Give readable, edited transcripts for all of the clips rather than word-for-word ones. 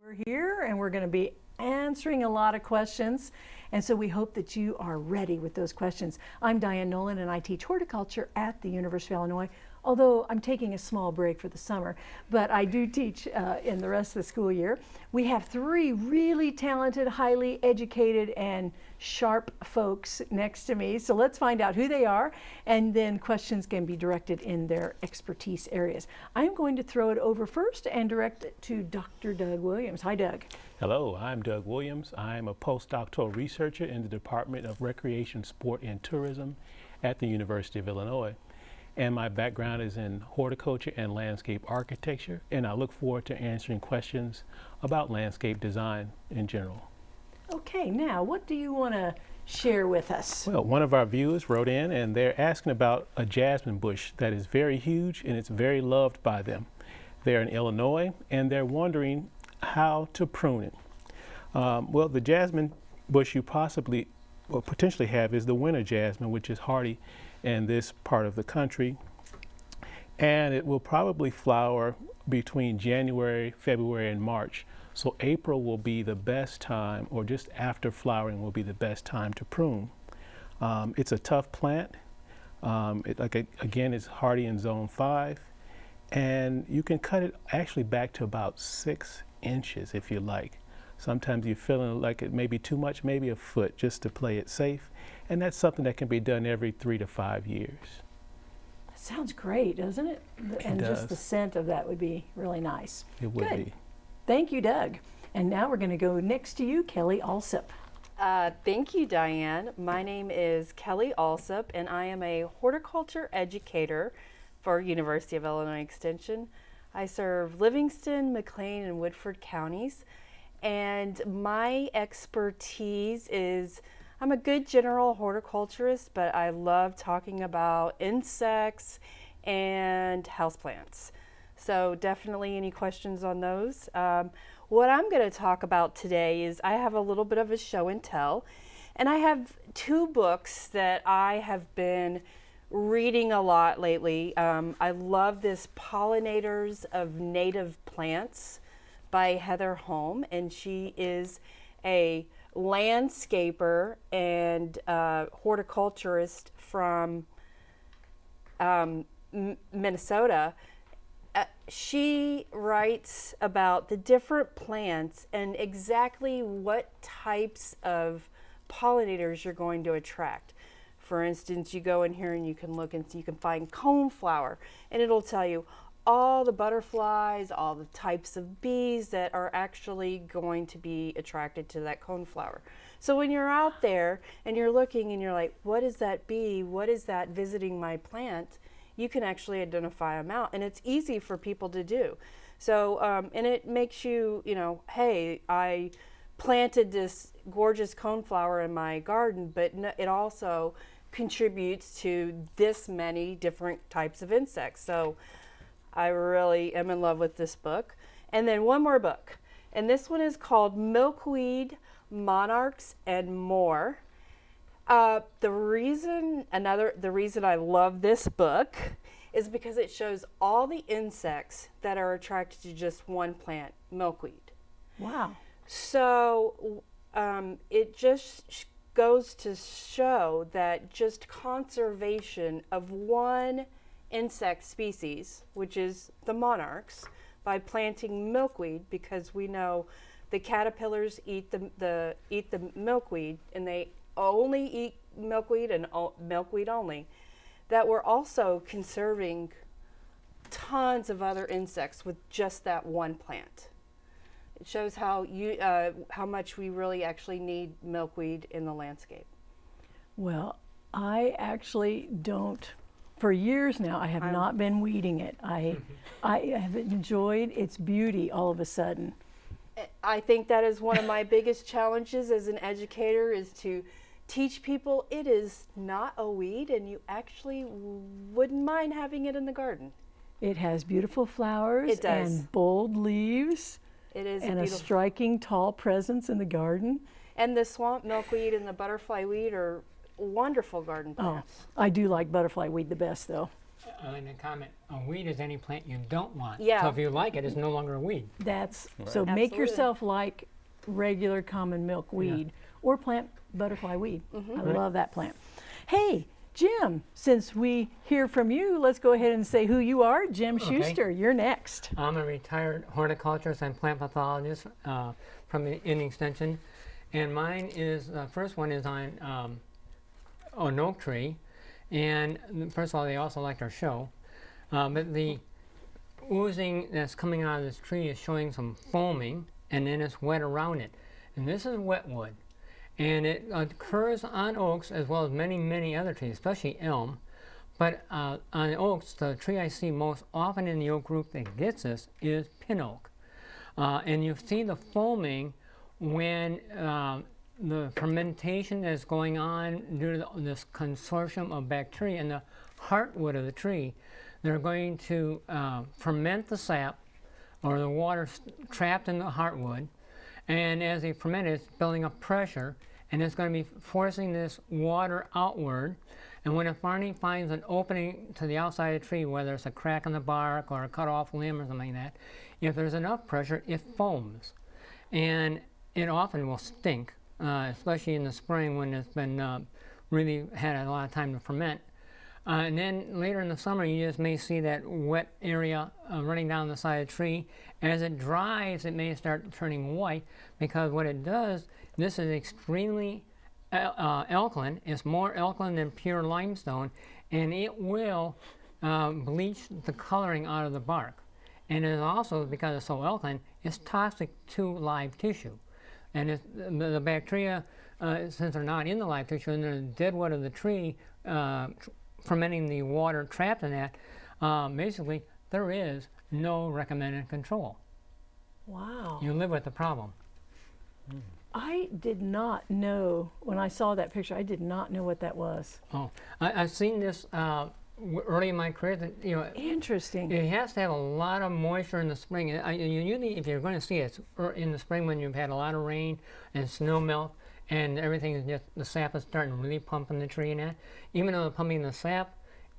We're here and we're going to be answering a lot of questions, and so we hope that you are ready with those questions. I'm Diane Nolan and I teach horticulture at the University of Illinois, although I'm taking a small break for the summer, but I do teach in the rest of the school year. We have three really talented, highly educated, and sharp folks next to me, so let's find out who they are, and then questions can be directed in their expertise areas. I'm going to throw it over first and direct it to Dr. Doug Williams. Hi, Doug. Hello, I'm Doug Williams. I'm a postdoctoral researcher in the Department of Recreation, Sport, and Tourism at the University of Illinois. And my background is in horticulture and landscape architecture, and I look forward to answering questions about landscape design in general. Okay, now what do you want to share with us? Well, one of our viewers wrote in and they're asking about a jasmine bush that is very huge and it's very loved by them. They're in Illinois and they're wondering how to prune it. Well, the jasmine bush you possibly or potentially have is the winter jasmine, which is hardy in this part of the country, and it will probably flower between January, February, and March. So April will be the best time, or just after flowering will be the best time to prune. It's a tough plant. Again, it's hardy in zone 5, and you can cut it actually back to about 6 inches if you like. Sometimes you're feeling like it may be too much, maybe a foot, just to play it safe. And that's something that can be done every 3 to 5 years. That sounds great, doesn't it? And does. just the scent of that would be really nice. It would Good. be. Thank you, Doug. And now we're going to go next to you, Kelly Alsop. Thank you, Diane. My name is Kelly Alsop, and I am a horticulture educator for University of Illinois Extension. I serve Livingston, McLean, and Woodford counties. And my expertise is, I'm a good general horticulturist, but I love talking about insects and houseplants. So definitely any questions on those. What I'm going to talk about today is I have a little bit of a show and tell, and I have 2 books that I have been reading a lot lately. I love this Pollinators of Native Plants by Heather Holm, and she is a landscaper and horticulturist from Minnesota. She writes about the different plants and exactly what types of pollinators you're going to attract. For instance, you go in here and you can look and you can find coneflower, and it'll tell you all the butterflies, all the types of bees that are actually going to be attracted to that coneflower. So when you're out there and you're looking and you're like, what is that bee? What is that visiting my plant? You can actually identify them out, and it's easy for people to do. So, and it makes you, hey, I planted this gorgeous coneflower in my garden, but it also contributes to this many different types of insects. So I really am in love with this book. And then one more book, and this one is called Milkweed, Monarchs, and More. The reason I love this book is because it shows all the insects that are attracted to just one plant, milkweed. Wow. So it just goes to show that just conservation of one insect species, which is the monarchs, by planting milkweed, because we know the caterpillars eat the milkweed, and they only eat milkweed and milkweed only, that we're also conserving tons of other insects with just that one plant. It shows how much we really actually need milkweed in the landscape. Well, I actually don't. For years now, I have not been weeding it. I have enjoyed its beauty all of a sudden. I think that is one of my biggest challenges as an educator, is to teach people it is not a weed and you actually wouldn't mind having it in the garden. It has beautiful flowers. It does. And bold leaves. It is and a striking tall presence in the garden. And the swamp milkweed and the butterfly weed are wonderful garden plants. Oh, I do like butterfly weed the best, though. in a comment, a weed is any plant you don't want. Yeah. So if you like it, it's no longer a weed. That's Right. so make Absolutely. yourself like regular common milkweed or plant butterfly weed. I love that plant. Hey, Jim, since we hear from you, let's go ahead and say who you are. Jim Schuster, you're next. I'm a retired horticulturist and plant pathologist from in Extension. And mine is, the first one is on an oak tree. And first of all, they also liked our show. But the oozing that's coming out of this tree is showing some foaming, and then it's wet around it. And this is wetwood. And it occurs on oaks as well as many, many other trees, especially elm. But on oaks, the tree I see most often in the oak group that gets this is pin oak. And you see the foaming when the fermentation that's going on due to this consortium of bacteria in the heartwood of the tree. They're going to ferment the sap or the water trapped in the heartwood. And as they ferment it, it's building up pressure, and it's going to be forcing this water outward. And when it finally finds an opening to the outside of the tree, whether it's a crack in the bark or a cut off limb or something like that, if there's enough pressure, it foams. And it often will stink, especially in the spring when it's been really had a lot of time to ferment. And then later in the summer, you just may see that wet area running down the side of the tree. As it dries, it may start turning white, because what it does, this is extremely alkaline. It's more alkaline than pure limestone, and it will bleach the coloring out of the bark. And it is also, because it's so alkaline, it's toxic to live tissue. And the bacteria, since they're not in the live tissue and they're in the dead wood of the tree, fermenting the water trapped in that, basically there is no recommended control. Wow. You live with the problem. I did not know, when I saw that picture, I did not know what that was. Oh, I've seen this early in my career. That, you know, Interesting. it has to have a lot of moisture in the spring. Usually, if you're going to see it, it's in the spring when you've had a lot of rain and snow melt, and everything is just, the sap is starting to really pump in the tree and that. Even though the pumping the sap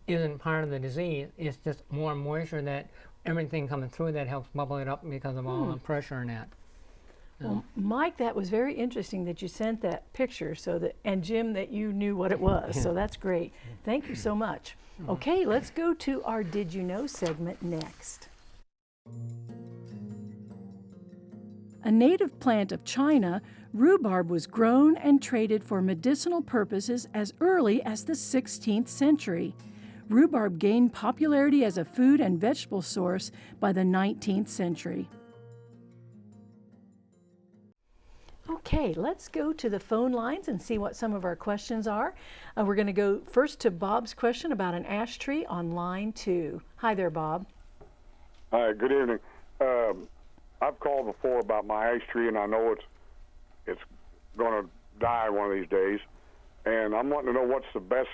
isn't part of the disease, it's just more moisture that everything coming through that helps bubble it up because of all the pressure in that. Well, Mike, that was very interesting that you sent that picture, so that, and Jim, that you knew what it was. So that's great. Thank you so much. Okay, let's go to our Did You Know segment next. A native plant of China, rhubarb was grown and traded for medicinal purposes as early as the 16th century. Rhubarb gained popularity as a food and vegetable source by the 19th century. Okay, let's go to the phone lines and see what some of our questions are. We're going to go first to Bob's question about an ash tree on line 2. Hi there, Bob. Hi, good evening. I've called before about my ash tree, and I know it's going to die one of these days. And I'm wanting to know what's the best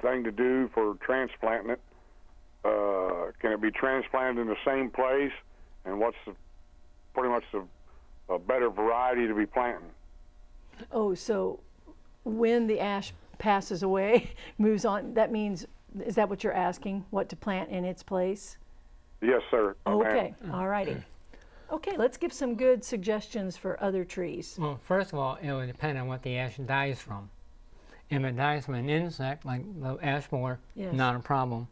thing to do for transplanting it. Can it be transplanted in the same place? And what's pretty much a better variety to be planting? Oh, so when the ash passes away, moves on, that means, is that what you're asking? What to plant in its place? Yes, sir. Okay, all righty. Okay, let's give some good suggestions for other trees. Well, first of all, it would depend on what the ash dies from. If it dies from an insect, like the ash borer, Yes. not a problem.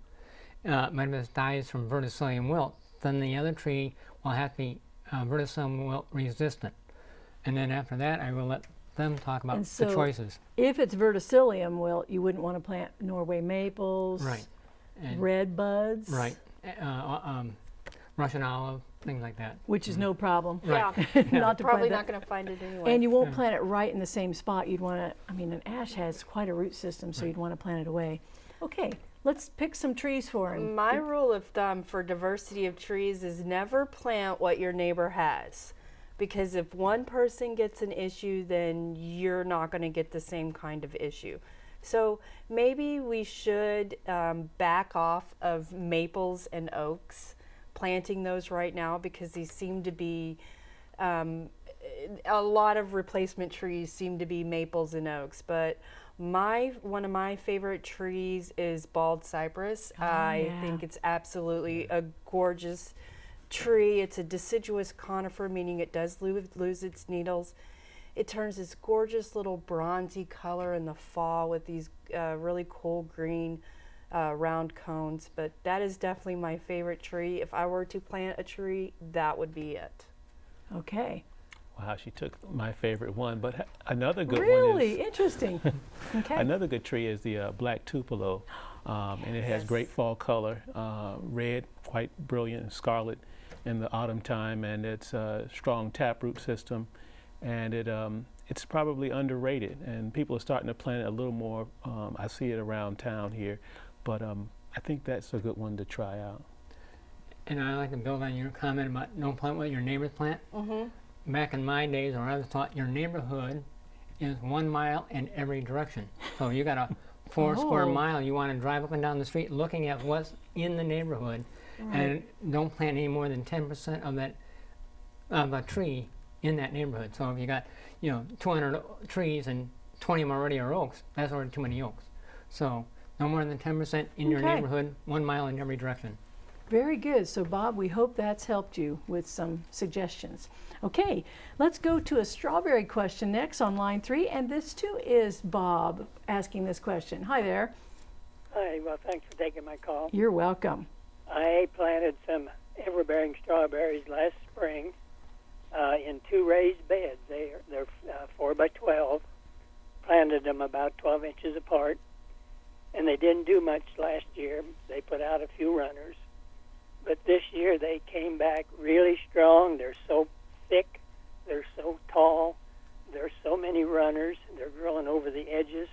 But if it dies from verticillium wilt, then the other tree will have to be verticillium wilt resistant. And then after that, I will let them talk about And the so- choices. If it's verticillium wilt, you wouldn't want to plant Norway maples, Right. And red buds, right. Russian olive, things like that. which is no problem. Yeah, Not to probably plant that. not going to find it anyway. And you won't plant it right in the same spot. You'd want to, I mean, an ash has quite a root system, so you'd want to plant it away. Okay, let's pick some trees for him. My rule of thumb for diversity of trees is never plant what your neighbor has. Because if one person gets an issue, then you're not going to get the same kind of issue. So maybe we should back off of maples and oaks, planting those right now, because these seem to be, a lot of replacement trees seem to be maples and oaks. But One of my favorite trees is bald cypress. I yeah. think it's absolutely a gorgeous tree. It's a deciduous conifer, meaning it does lose its needles. It turns this gorgeous little bronzy color in the fall with these really cool green round cones. But that is definitely my favorite tree. If I were to plant a tree, that would be it. Okay. Wow, she took my favorite one. But another good one Really is interesting. Okay. another good tree is the black tupelo, and it has Yes. great fall color, red, quite brilliant, and scarlet in the autumn time, and it's a strong taproot system, and it's probably underrated, and people are starting to plant it a little more. I see it around town here, but I think that's a good one to try out. And I like to build on your comment about don't plant what your neighbors plant. Mm-hmm. Back in my days, or I was taught, your neighborhood is 1 mile in every direction. So you got a 4 square Oh. mile. You want to drive up and down the street looking at what's in the neighborhood, and don't plant any more than 10% of that of a tree in that neighborhood. So if you got 200 trees and 20 of them already are oaks, that's already too many oaks. So no more than 10% in your Okay. neighborhood, 1 mile in every direction. Very good. So, Bob, we hope that's helped you with some suggestions. Okay, let's go to a strawberry question next on line 3. And this too is Bob asking this question. Hi there. Hi, well, thanks for taking my call. You're welcome. I planted some ever-bearing strawberries last spring in 2 raised beds. They're 4 by 12. Planted them about 12 inches apart, and they didn't do much last year. They put out a few runners, but this year they came back really strong. They're so thick, they're so tall, there's so many runners. They're growing over the edges,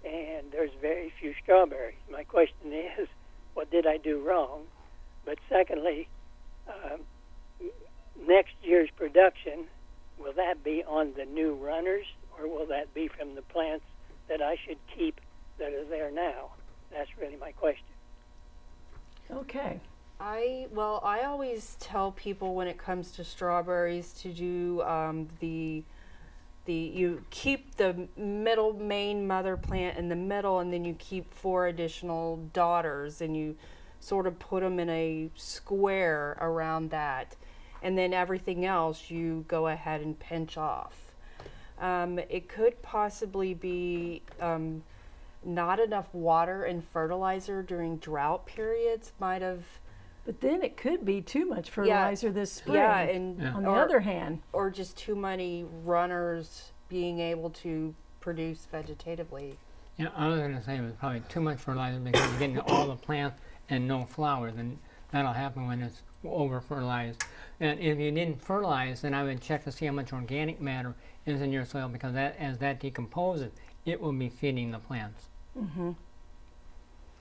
and there's very few strawberries. My question is, what did I do wrong? But secondly, next year's production, will that be on the new runners, or will that be from the plants that I should keep that are there now? That's really my question. Okay. I always tell people when it comes to strawberries to do you keep the main mother plant in the middle, and then you keep 4 additional daughters, and you sort of put them in a square around that, and then everything else you go ahead and pinch off. It could possibly be not enough water and fertilizer during drought periods might have. But then it could be too much fertilizer this spring. Yeah, and Yeah. On the other hand, or just too many runners being able to produce vegetatively. Yeah, I was going to say it was probably too much fertilizer because you're getting all the plants and no flowers, and that'll happen when it's over fertilized. And if you didn't fertilize, then I would check to see how much organic matter is in your soil, because as that decomposes, it will be feeding the plants.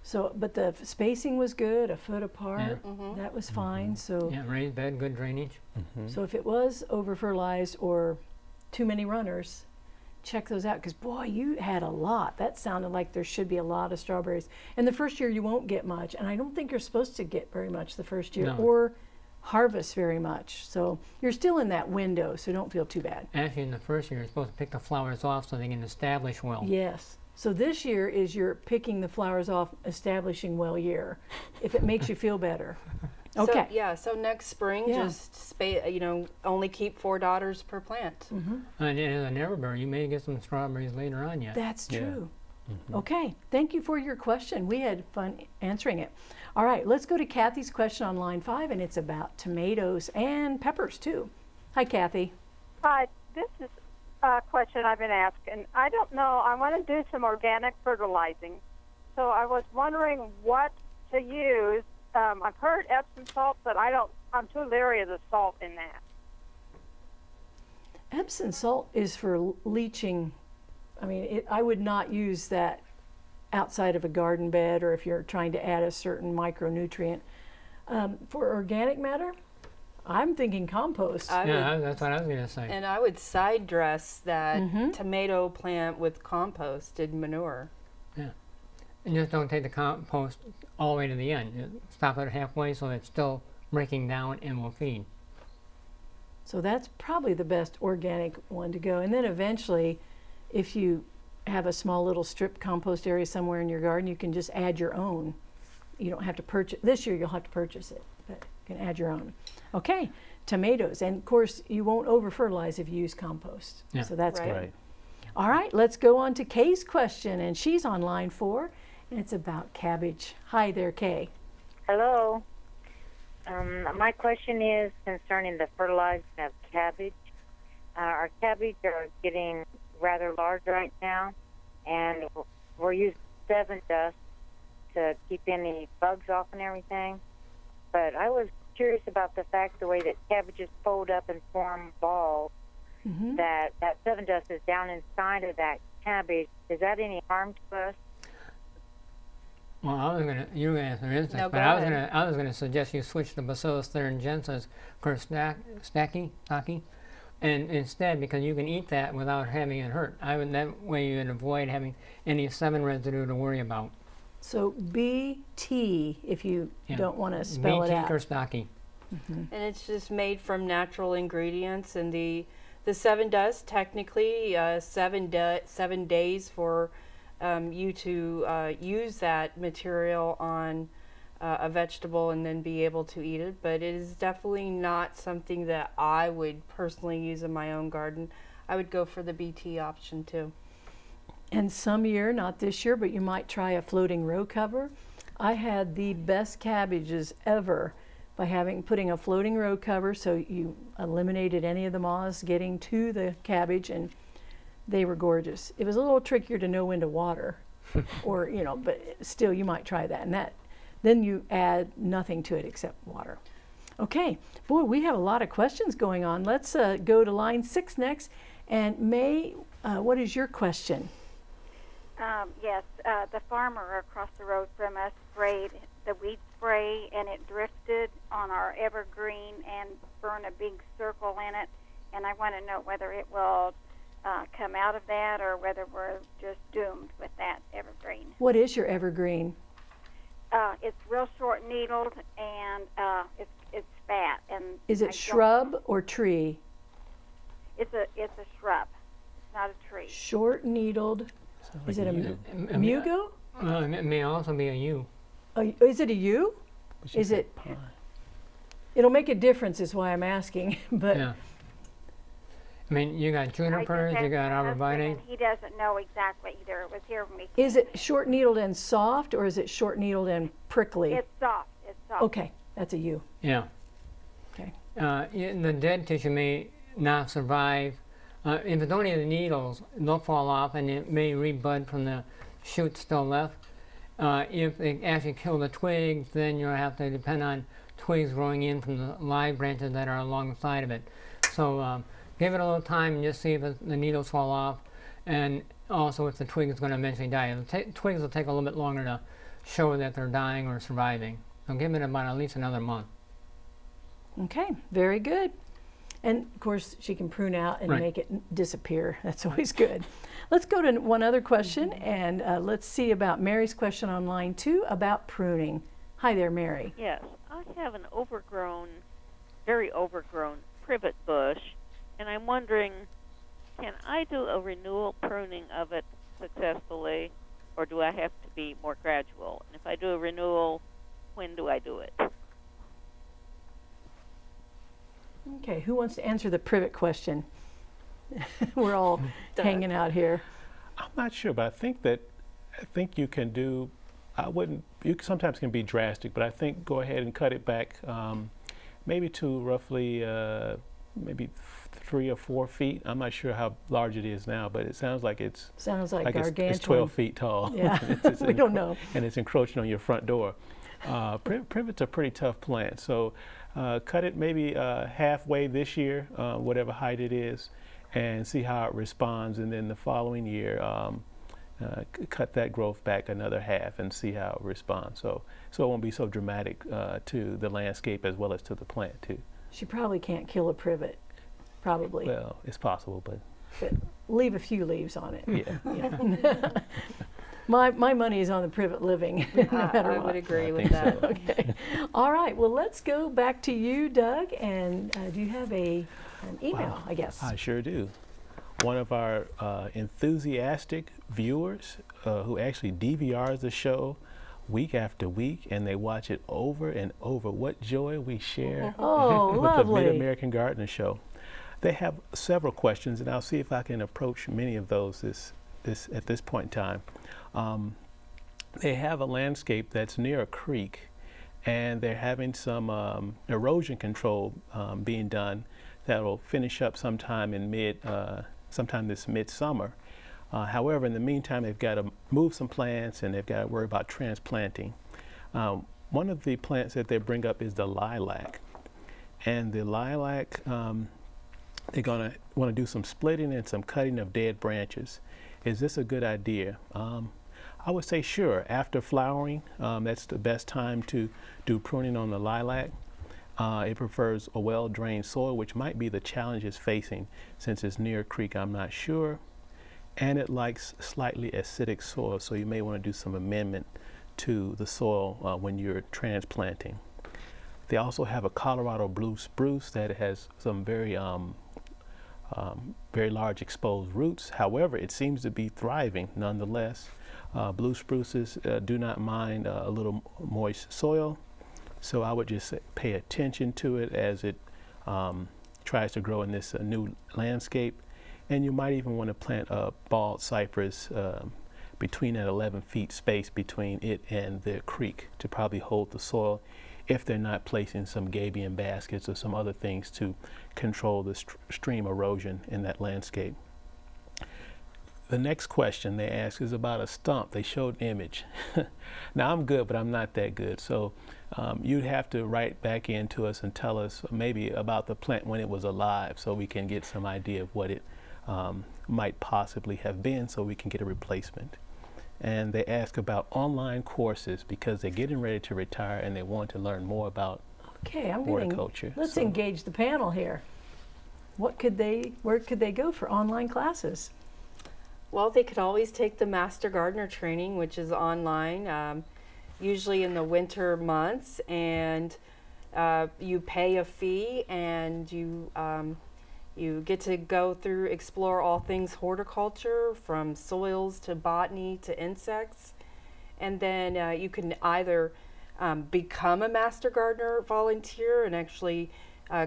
so, but the spacing was good, a foot apart. Mm-hmm. That was fine. So, Yeah, raised bed, good drainage. so if it was over fertilized or too many runners, check those out, because boy, you had a lot. That sounded like there should be a lot of strawberries. And the first year you won't get much, and I don't think you're supposed to get very much the first year No. or harvest very much. So you're still in that window, so don't feel too bad. Actually, in the first year, you're supposed to pick the flowers off so they can establish well. Yes. So this year is your picking the flowers off, establishing well year, if it makes you feel better. Okay. So next spring, Yeah. just only keep 4 daughters per plant. And as an everbearer, you may get some strawberries later on yet. That's Yeah. true. Okay, thank you for your question. We had fun answering it. All right, let's go to Kathy's question on line 5, and it's about tomatoes and peppers too. Hi, Kathy. Hi, this is a question I've been asking. I don't know. I want to do some organic fertilizing. So I was wondering what to use. I've heard Epsom salt, but I'm too leery of the salt in that. Epsom salt is for leaching. I mean, I would not use that outside of a garden bed, or if you're trying to add a certain micronutrient. For organic matter, I'm thinking compost. That's what I was going to say. I would side dress that tomato plant with composted manure. And just don't take the compost all the way to the end. Just stop it halfway so it's still breaking down and will feed. So that's probably the best organic one to go. And then eventually, if you have a small little strip compost area somewhere in your garden, you can just add your own. You don't have to purchase, this year you'll have to purchase it, but you can add your own. Okay, tomatoes, and of course you won't over fertilize if you use compost, Yeah. so that's Right. good. Right. All right, let's go on to Kay's question, and she's on line 4, and it's about cabbage. Hi there, Kay. Hello. My question is concerning the fertilizing of cabbage. Our cabbage are getting rather large right now, and we're using 7 dust to keep any bugs off and everything. But I was curious about the fact the way that cabbages fold up and form balls, that 7 dust is down inside of that cabbage. Is that any harm to us? Well, you answer insects, No, but go ahead. I was gonna suggest you switch to Bacillus thuringiensis, Stachy, and instead, because you can eat that without having it hurt. That way you would avoid having any 7 residue to worry about. So BT, if you Yeah. don't want to spell it out. or Stocky. And it's just made from natural ingredients, and the 7 dust technically 7 days for you to use that material on a vegetable and then be able to eat it. But it is definitely not something that I would personally use in my own garden. I would go for the BT option too. And some year, not this year, but you might try a floating row cover. I had the best cabbages ever by putting a floating row cover, so you eliminated any of the moths getting to the cabbage, and they were gorgeous. It was a little trickier to know when to water, or but still you might try that. And then you add nothing to it except water. Okay, boy, we have a lot of questions going on. Let's go to line 6 next. And May, what is your question? Yes, the farmer across the road from us sprayed the weed spray, and it drifted on our evergreen and burned a big circle in it. And I want to know whether it will come out of that or whether we're just doomed with that evergreen. What is your evergreen? It's real short needled, and it's fat. And Is I it don't- shrub or tree? It's a shrub. It's not a tree. Short needled. Is it a mugo? Well, it may also be a yew. Is it a yew? Is it? Pine. It'll make a difference, is why I'm asking. But Yeah. I mean, you got I just junipers, you asked got my husband, arborvitae. and he doesn't know exactly either. It was here when we. is it short needled and soft, or is it short needled and prickly? It's soft. It's soft. Okay, that's a yew. Yeah. Okay. The dead tissue may not survive. If it's only the needles, they'll fall off and it may rebud from the shoots still left. If they actually kill the twigs, then you'll have to depend on twigs growing in from the live branches that are along the side of it. So give it a little time and just see if the needles fall off, and also if the twig is going to eventually die. Twigs will take a little bit longer to show that they're dying or surviving. So give it about at least another month. Okay, very good. And of course, she can prune out and Right. make it disappear. That's always good. Let's go to one other question, and let's see about Mary's question on line 2 about pruning. Hi there, Mary. Yes, I have an very overgrown privet bush, and I'm wondering, can I do a renewal pruning of it successfully, or do I have to be more gradual? And if I do a renewal, when do I do it? Okay, who wants to answer the privet question? We're all hanging out here. I'm not sure, but I think you can do. You sometimes can be drastic, but I think go ahead and cut it back, maybe to roughly maybe 3 or 4 feet. I'm not sure how large it is now, but it sounds like it's Sounds like it's gargantuan. 12 feet tall. Yeah, It's we don't know. And it's encroaching on your front door. Privet's a pretty tough plant, so cut it maybe halfway this year, whatever height it is, and see how it responds. And then the following year, cut that growth back another half and see how it responds. So it won't be so dramatic to the landscape as well as to the plant too. She probably can't kill a privet, probably. Well, it's possible, but But leave a few leaves on it. yeah. My money is on the privet living, no matter I what. would agree I with think that. so. Okay. All right. Well, let's go back to you, Doug. And do you have an email, Wow. I guess? I sure do. one of our enthusiastic viewers who actually DVRs the show week after week, and they watch it over and over. What joy we share Oh, with lovely. the Mid-American Gardener Show. They have several questions, and I'll see if I can approach many of those at this point in time. They have a landscape that's near a creek, and they're having some erosion control being done that will finish up sometime this midsummer. However, in the meantime, they've got to move some plants, and they've got to worry about transplanting. One of the plants that they bring up is the lilac, and the lilac, they're going to want to do some splitting and some cutting of dead branches. Is this a good idea? I would say sure. After flowering, that's the best time to do pruning on the lilac. It prefers a well-drained soil, which might be the challenge it's facing since it's near a creek, I'm not sure. And it likes slightly acidic soil, so you may want to do some amendment to the soil when you're transplanting. They also have a Colorado blue spruce that has some very large exposed roots. However, it seems to be thriving nonetheless. Blue spruces do not mind a little moist soil, so I would just pay attention to it as it tries to grow in this new landscape. And you might even want to plant a bald cypress between that 11 feet space between it and the creek to probably hold the soil, if they're not placing some gabion baskets or some other things to control the stream erosion in that landscape. The next question they ask is about a stump. They showed an image. Now I'm good, but I'm not that good. So you'd have to write back into us and tell us maybe about the plant when it was alive, so we can get some idea of what it might possibly have been, so we can get a replacement. And they ask about online courses because they're getting ready to retire and they want to learn more about Okay, horticulture. Let's engage the panel here. Where could they go for online classes? Well, they could always take the Master Gardener training, which is online, usually in the winter months, and you pay a fee, and you get to go through, explore all things horticulture, from soils to botany to insects. And then you can either become a Master Gardener volunteer and actually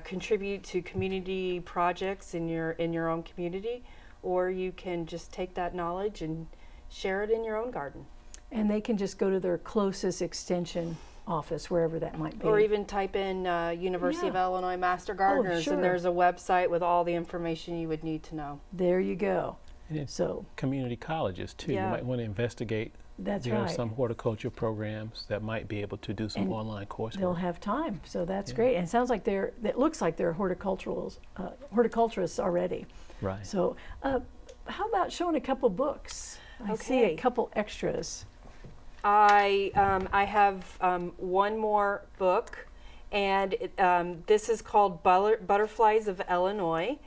contribute to community projects in your own community, or you can just take that knowledge and share it in your own garden. And they can just go to their closest extension office, wherever that might be. Or even type in University of Illinois Master Gardeners, sure. and there's a website with all the information you would need to know. There you go. And So community colleges too. Yeah. You might want to investigate. that's There are right. some horticulture programs that might be able to do some And online coursework. They'll have time, so that's Yeah. great. And it sounds like it looks like they're horticulturists already. Right. So how about showing a couple books? I see a Okay. couple extras. I have one more book, and this is called Butterflies of Illinois.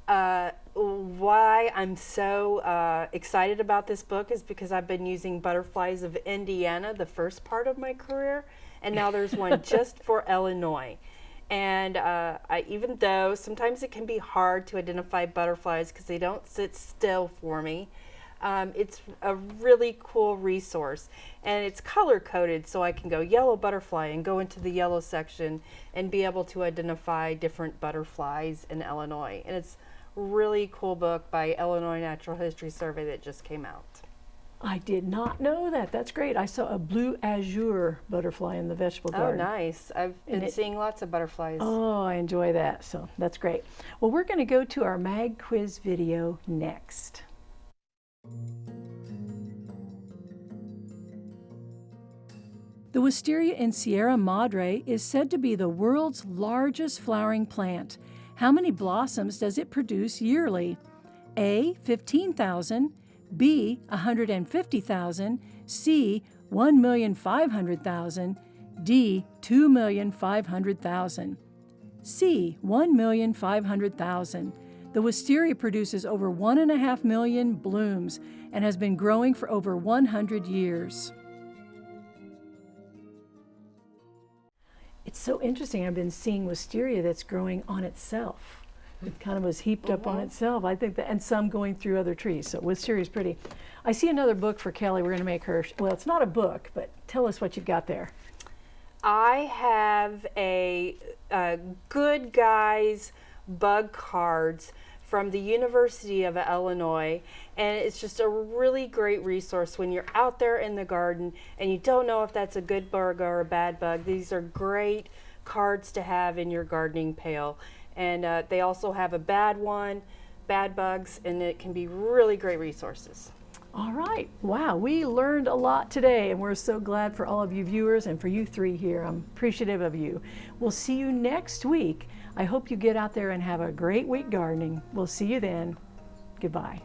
Why I'm so excited about this book is because I've been using Butterflies of Indiana the first part of my career, and now there's one just for Illinois. And even though sometimes it can be hard to identify butterflies because they don't sit still for me, it's a really cool resource, and it's color coded, so I can go yellow butterfly and go into the yellow section and be able to identify different butterflies in Illinois. And it's a really cool book by Illinois Natural History Survey that just came out. I did not know that. That's great. I saw a blue azure butterfly in the vegetable Oh, garden. nice. I've been seeing lots of butterflies. Oh, I enjoy that. So that's great. Well, we're going to go to our mag quiz video next. The wisteria in Sierra Madre is said to be the world's largest flowering plant. How many blossoms does it produce yearly? A, 15,000, B, 150,000, C, 1,500,000, D, 2,500,000. C, 1,500,000. The wisteria produces over 1.5 million blooms and has been growing for over 100 years. It's so interesting. I've been seeing wisteria that's growing on itself. It kind of was heaped up on itself. I think that, and some going through other trees. So Wisteria's pretty. I see another book for Kelly. We're going to make her, well, it's not a book, but tell us what you've got there. I have a Good Guys bug cards from the University of Illinois, and it's just a really great resource when you're out there in the garden and you don't know if that's a good bug or a bad bug. These are great cards to have in your gardening pail, and they also have a bad bugs, and it can be really great resources. All right. Wow, we learned a lot today, and we're so glad for all of you viewers and for you three here. I'm appreciative of you. We'll see you next week. I hope you get out there and have a great week gardening. We'll see you then. Goodbye.